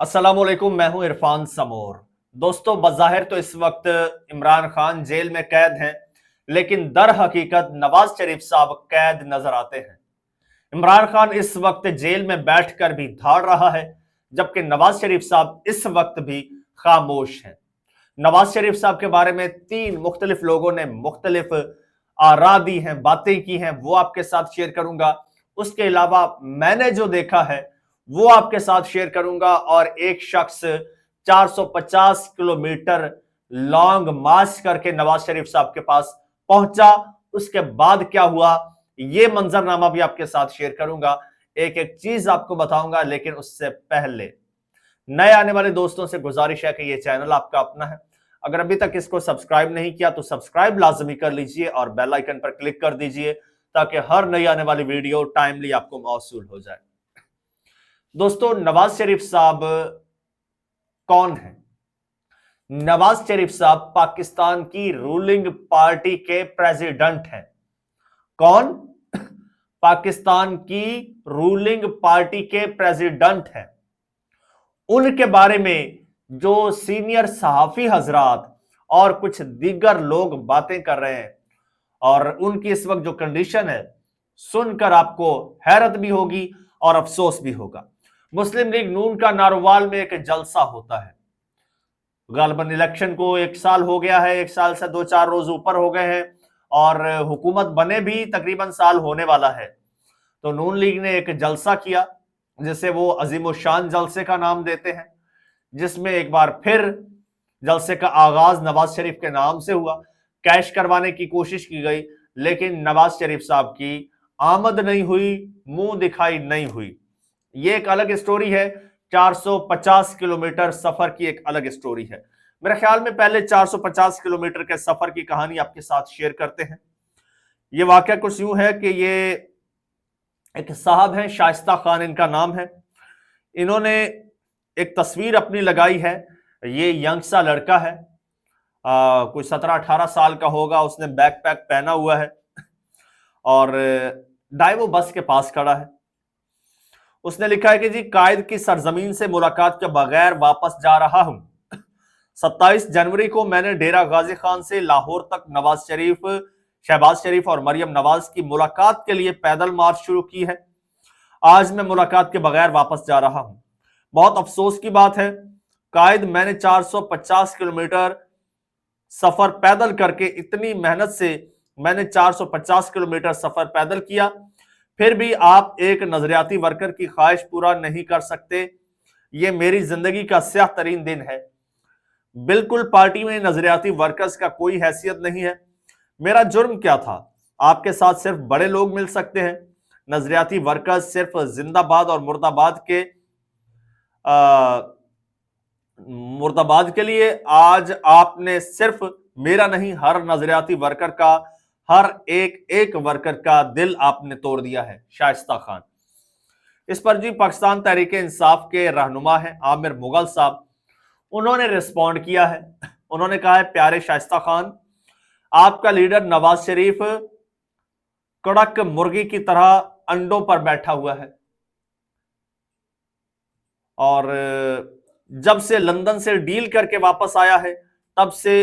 अस्सलामुअलैकुम, मैं हूं इरफान समोर। दोस्तों, बज़ाहिर तो इस वक्त इमरान खान जेल में कैद हैं, लेकिन दर हकीकत नवाज शरीफ साहब कैद नजर आते हैं। इमरान खान इस वक्त जेल में बैठकर भी धाड़ रहा है, जबकि नवाज शरीफ साहब इस वक्त भी खामोश हैं। नवाज शरीफ साहब के बारे में तीन मुख्तलिफ लोगों ने मुख्तलिफ आरा दी हैं, बातें की हैं, वो आपके साथ शेयर करूंगा। उसके अलावा मैंने जो देखा है वो आपके साथ शेयर करूंगा। और एक शख्स 450 किलोमीटर लॉन्ग मार्च करके नवाज शरीफ साहब के पास पहुंचा, उसके बाद क्या हुआ ये मंजरनामा भी आपके साथ शेयर करूंगा। एक एक चीज आपको बताऊंगा, लेकिन उससे पहले नए आने वाले दोस्तों से गुजारिश है कि ये चैनल आपका अपना है। अगर अभी तक इसको सब्सक्राइब नहीं किया तो सब्सक्राइब लाजमी कर लीजिए और बेल आइकन पर क्लिक कर दीजिए, ताकि हर नई आने वाली वीडियो टाइमली आपको मौसूल हो जाए। दोस्तों, नवाज शरीफ साहब कौन है? नवाज शरीफ साहब पाकिस्तान की रूलिंग पार्टी के प्रेसिडेंट हैं। कौन? पाकिस्तान की रूलिंग पार्टी के प्रेसिडेंट हैं। उनके बारे में जो सीनियर सहाफी हजरात और कुछ दीगर लोग बातें कर रहे हैं, और उनकी इस वक्त जो कंडीशन है, सुनकर आपको हैरत भी होगी और अफसोस भी होगा। मुस्लिम लीग नून का नारोवाल में एक जलसा होता है। गालिबन इलेक्शन को 1 साल हो गया है, 1 साल से 2-4 रोज ऊपर हो गए हैं, और हुकूमत बने भी तकरीबन साल होने वाला है। तो नून लीग ने एक जलसा किया, जिसे वो अजीमुशान जलसे का नाम देते हैं, जिसमें एक बार फिर जलसे का आगाज नवाज शरीफ के नाम से हुआ। कैश करवाने की कोशिश की गई, लेकिन नवाज शरीफ साहब की आमद नहीं हुई, मुंह दिखाई नहीं हुई। ये एक अलग स्टोरी है। 450 किलोमीटर सफर की एक अलग स्टोरी है। मेरे ख्याल में पहले 450 किलोमीटर के सफर की कहानी आपके साथ शेयर करते हैं। ये वाकया कुछ यूं है कि ये एक साहब हैं, शाइस्ता खान इनका नाम है। इन्होंने एक तस्वीर अपनी लगाई है। ये यंग सा लड़का है, कोई 17-18 साल का होगा। उसने बैकपैक पहना हुआ है और डाइवो बस के पास खड़ा है। उसने लिखा है कि जी, कायद की सरजमीन से मुलाकात के बगैर वापस जा रहा हूं। 27 जनवरी को मैंने डेरा गाजी खान से लाहौर तक नवाज शरीफ, शहबाज शरीफ और मरियम नवाज की मुलाकात के लिए पैदल मार्च शुरू की है। आज मैं मुलाकात के बगैर वापस जा रहा हूं। बहुत अफसोस की बात है कायद, मैंने 450 किलोमीटर सफर पैदल करके, इतनी मेहनत से मैंने 450 किलोमीटर सफर पैदल किया, फिर भी आप एक नजरियाती वर्कर की ख्वाहिश पूरा नहीं कर सकते। यह मेरी जिंदगी का स्याह तरीन दिन है। बिल्कुल पार्टी में नजरियाती वर्कर्स का कोई हैसियत नहीं है। मेरा जुर्म क्या था? आपके साथ सिर्फ बड़े लोग मिल सकते हैं। नजरियाती वर्कर्स सिर्फ जिंदाबाद और मुर्दाबाद के लिए आज आपने सिर्फ मेरा नहीं, हर नजरियाती वर्कर का, हर एक एक वर्कर का दिल आपने तोड़ दिया है। शाइस्ता खान। इस पर जी पाकिस्तान तहरीक इंसाफ के रहनुमा हैं आमिर मुगल साहब, उन्होंने रिस्पॉन्ड किया है। उन्होंने कहा है, प्यारे शाइस्ता खान, आपका लीडर नवाज शरीफ कड़क मुर्गी की तरह अंडों पर बैठा हुआ है, और जब से लंदन से डील करके वापस आया है, तब से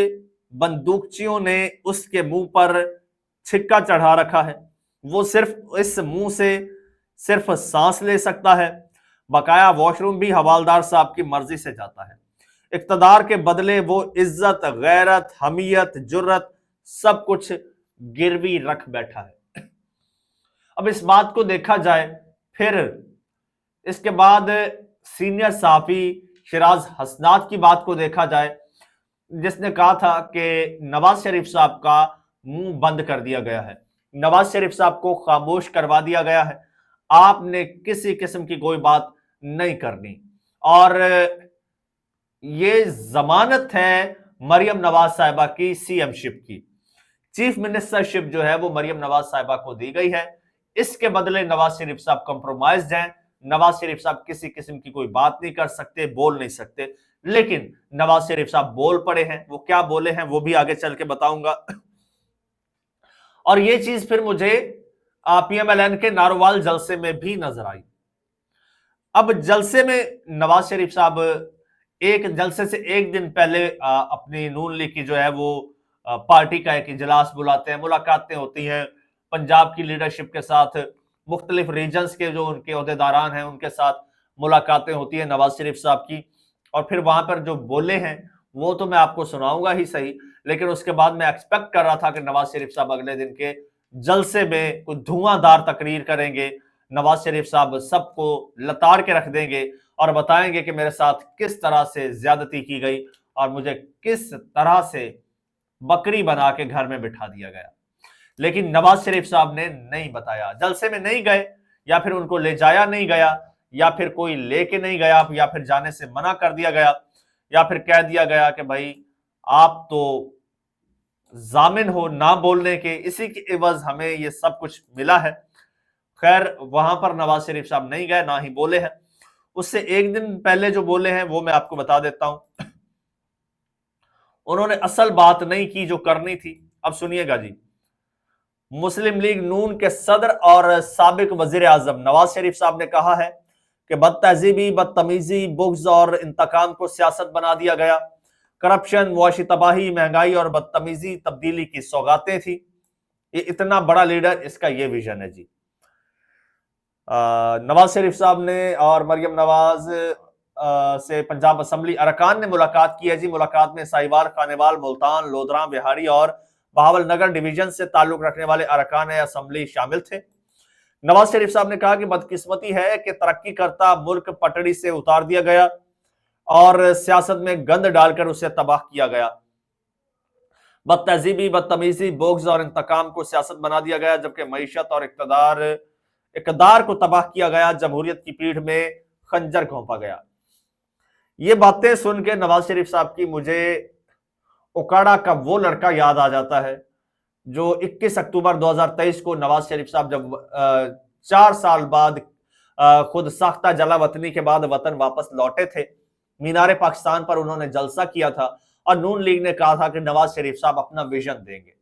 बंदूकचियों ने उसके मुंह पर छिक्का चढ़ा रखा है। वो सिर्फ इस मुंह से सिर्फ सांस ले सकता है। बकाया वॉशरूम भी हवालदार साहब की मर्जी से जाता है। इक्तदार के बदले वो इज्जत, गैरत, हमीयत, जुर्रत सब कुछ गिरवी रख बैठा है। अब इस बात को देखा जाए, फिर इसके बाद सीनियर साफी शिराज हसनात की बात को देखा जाए, जिसने कहा था कि नवाज शरीफ साहब का मुंह बंद कर दिया गया है, नवाज शरीफ साहब को खामोश करवा दिया गया है, आपने किसी किस्म की कोई बात नहीं करनी। और ये जमानत है मरियम नवाज साहिबा की सीएमशिप की। चीफ मिनिस्टरशिप जो है वो मरियम नवाज साहिबा को दी गई है। इसके बदले नवाज शरीफ साहब कंप्रोमाइज्ड हैं। नवाज शरीफ साहब किसी किस्म की कोई बात नहीं कर सकते, बोल नहीं सकते। लेकिन नवाज शरीफ साहब बोल पड़े हैं। वो क्या बोले हैं वो भी आगे चल के बताऊंगा। और ये चीज फिर मुझे पीएमएलएन के नारोवाल जलसे में भी नजर आई। अब जलसे में नवाज शरीफ साहब एक जलसे से एक दिन पहले अपनी नून लीग की जो है वो पार्टी का एक इजलास बुलाते हैं, मुलाकातें होती हैं पंजाब की लीडरशिप के साथ, मुख्तलिफ रीजन्स के जो उनके अहदेदारान हैं उनके साथ मुलाकातें होती है नवाज शरीफ साहब की। और फिर वहां पर जो बोले हैं वो तो मैं आपको सुनाऊंगा ही सही, लेकिन उसके बाद मैं एक्सपेक्ट कर रहा था कि नवाज शरीफ साहब अगले दिन के जलसे में कुछ धुआंधार तकरीर करेंगे, नवाज शरीफ साहब सबको लताड़ के रख देंगे और बताएंगे कि मेरे साथ किस तरह से ज्यादती की गई और मुझे किस तरह से बकरी बना के घर में बिठा दिया गया। लेकिन नवाज शरीफ साहब ने नहीं बताया, जलसे में नहीं गए, या फिर उनको ले जाया नहीं गया, या फिर कोई लेके नहीं गया, या फिर जाने से मना कर दिया गया, या फिर कह दिया गया कि भाई आप तो जामिन हो ना बोलने के, इसी के एवज हमें ये सब कुछ मिला है। खैर वहां पर नवाज शरीफ साहब नहीं गए, ना ही बोले हैं। उससे एक दिन पहले जो बोले हैं वो मैं आपको बता देता हूं। उन्होंने असल बात नहीं की जो करनी थी। अब सुनिएगा जी, मुस्लिम लीग नून के सदर और साबिक वजीर आजम नवाज शरीफ साहब ने कहा है कि बदतहजीबी, बदतमीजी, बुग्ज और इंतकाम को सियासत बना दिया गया। करप्शन, मुआशी तबाही, महंगाई और बदतमीजी तब्दीली की सौगातें थी। ये इतना बड़ा लीडर, इसका ये विजन है जी। नवाज शरीफ साहब ने और मरियम नवाज से पंजाब असम्बली अरकान ने मुलाकात की है जी। मुलाकात में साहिवाल, खानेवाल, मुल्तान, लोधरा, बिहारी और बहावल नगर डिवीजन से ताल्लुक रखने वाले अरकान असम्बली शामिल थे। नवाज शरीफ साहब ने कहा कि बदकिस्मती है कि तरक्की करता मुल्क पटड़ी से उतार दिया गया और सियासत में गंद डालकर उसे तबाह किया गया। बदतहजीबी, बदतमीजी, बोग्ज और इंतकाम को सियासत बना दिया गया, जबकि मईशत और इकदार को तबाह किया गया। जमहूरियत की पीठ में खंजर घोंपा गया। ये बातें सुन के नवाज शरीफ साहब की मुझे ओकाड़ा का वो लड़का याद आ जाता है जो 21 अक्टूबर 2023 को नवाज शरीफ साहब जब 4 साल बाद खुद साख्ता जला वतनी के बाद वतन वापस लौटे थे, मीनारे पाकिस्तान पर उन्होंने जलसा किया था और नून लीग ने कहा था कि नवाज शरीफ साहब अपना विजन देंगे,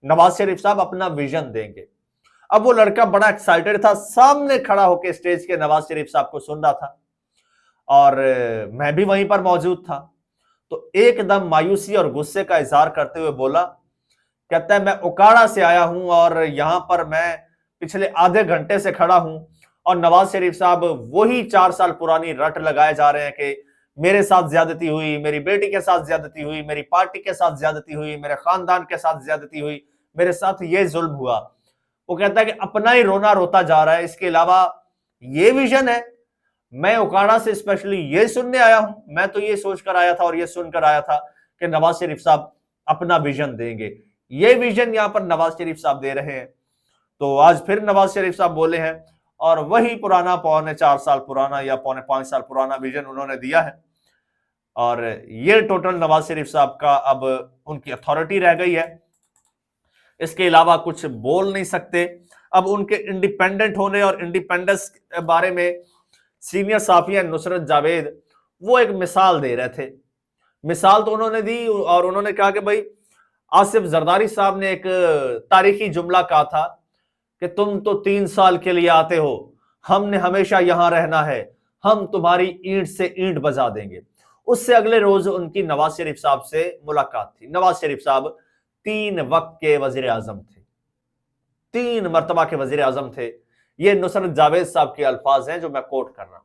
नवाज शरीफ साहब अपना विजन देंगे। अब वो लड़का बड़ा एक्साइटेड था, सामने खड़ा होकर स्टेज के नवाज शरीफ साहब को सुन रहा था और मैं भी वहीं पर मौजूद था। तो एकदम मायूसी और गुस्से का इजहार करते हुए बोला, कहता है मैं ओकाड़ा से आया हूं और यहां पर मैं पिछले आधे घंटे से खड़ा हूं और नवाज शरीफ साहब वही 4 साल पुरानी रट लगाए जा रहे हैं कि मेरे साथ ज्यादती हुई, मेरी बेटी के साथ ज्यादती हुई, मेरी पार्टी के साथ ज्यादती हुई, मेरे खानदान के साथ ज्यादती हुई, मेरे साथ ये जुल्म हुआ। वो कहता है कि अपना ही रोना रोता जा रहा है, इसके अलावा ये विजन है। मैं ओकाड़ा से स्पेशली ये सुनने आया हूं, मैं तो ये सोचकर आया था और ये सुनकर आया था कि नवाज शरीफ साहब अपना विजन देंगे। ये विजन यहां पर नवाज शरीफ साहब दे रहे हैं। तो आज फिर नवाज शरीफ साहब बोले हैं और वही पुराना पौने 4 साल पुराना या पौने 5 साल पुराना विजन उन्होंने दिया है। और ये टोटल नवाज शरीफ साहब का अब उनकी अथॉरिटी रह गई है, इसके अलावा कुछ बोल नहीं सकते। अब उनके इंडिपेंडेंट होने और इंडिपेंडेंस के बारे में सीनियर साफिया नुसरत जावेद वो एक मिसाल दे रहे थे। मिसाल तो उन्होंने दी और उन्होंने कहा कि भाई आसिफ जरदारी साहब ने एक तारीखी जुमला कहा था कि तुम तो 3 साल के लिए आते हो, हमने हमेशा यहां रहना है, हम तुम्हारी ईंट से ईंट बजा देंगे। उससे अगले रोज उनकी नवाज शरीफ साहब से मुलाकात थी। नवाज शरीफ साहब 3 वक्त के वजीर आजम थे, 3 मरतबा के वजीर आजम थे। ये नुसरत जावेद साहब के अल्फाज हैं जो मैं कोट कर रहा हूं।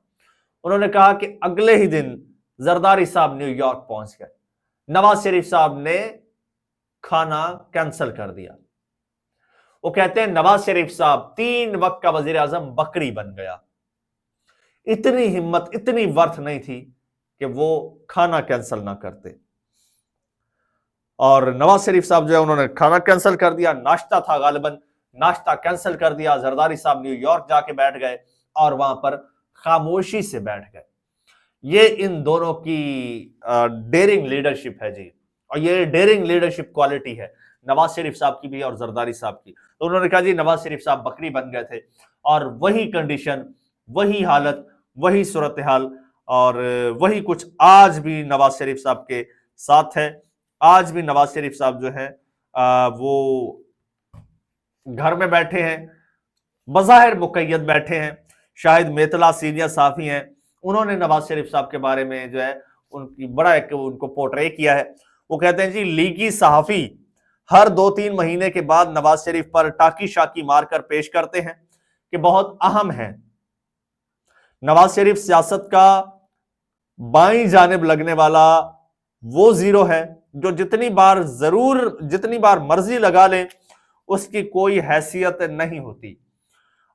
उन्होंने कहा कि अगले ही दिन जरदारी साहब न्यूयॉर्क पहुंच गए, नवाज शरीफ साहब ने खाना कैंसिल कर दिया। वो कहते हैं नवाज शरीफ साहब 3 वक्त का वजीर आजम बकरी बन गया। इतनी हिम्मत, इतनी वर्थ नहीं थी कि वो खाना कैंसिल ना करते। और नवाज शरीफ साहब जो है उन्होंने खाना कैंसिल कर दिया, नाश्ता था गालिबन, नाश्ता कैंसिल कर दिया। जरदारी साहब न्यूयॉर्क जाके बैठ गए और वहां पर खामोशी से बैठ गए। ये इन दोनों की डेयरिंग लीडरशिप है जी, और ये डेयरिंग लीडरशिप क्वालिटी है नवाज शरीफ साहब की भी और जरदारी साहब की। तो उन्होंने कहा जी नवाज शरीफ साहब बकरी बन गए थे और वही कंडीशन, वही हालत, वही सूरत हाल और वही कुछ आज भी नवाज शरीफ साहब के साथ है। आज भी नवाज शरीफ साहब जो है वो घर में बैठे हैं, बज़ाहिर मुक़य्यद बैठे हैं, शाहिद मेतला सीनियर सहाफी हैं, उन्होंने नवाज शरीफ साहब के बारे में जो है उनकी बड़ा एक उनको पोर्ट्रे किया है। वो कहते हैं जी लीगी सहाफी हर 2-3 महीने के बाद नवाज शरीफ पर टाकी शाकी मारकर पेश करते हैं कि बहुत अहम है। नवाज शरीफ सियासत का बाईं जानिब लगने वाला वो जीरो है जो जितनी बार मर्जी लगा ले उसकी कोई हैसियत नहीं होती।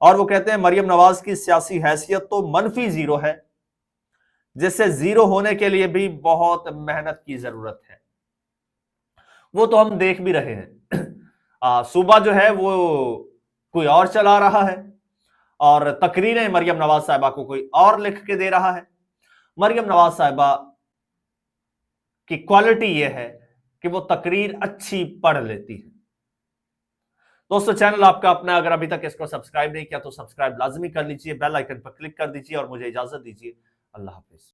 और वो कहते हैं मरियम नवाज की सियासी हैसियत तो मनफी जीरो है, जिससे जीरो होने के लिए भी बहुत मेहनत की जरूरत है। वो तो हम देख भी रहे हैं। सूबा जो है वो कोई और चला रहा है और तकरीरें मरियम नवाज साहिबा को कोई और लिख के दे रहा है। मरियम नवाज साहिबा की क्वालिटी यह है कि वो तकरीर अच्छी पढ़ लेती है। दोस्तों चैनल आपका अपना, अगर अभी तक इसको सब्सक्राइब नहीं किया तो सब्सक्राइब लाजमी कर लीजिए, बेल आइकन पर क्लिक कर दीजिए और मुझे इजाजत दीजिए। अल्लाह हाफिज।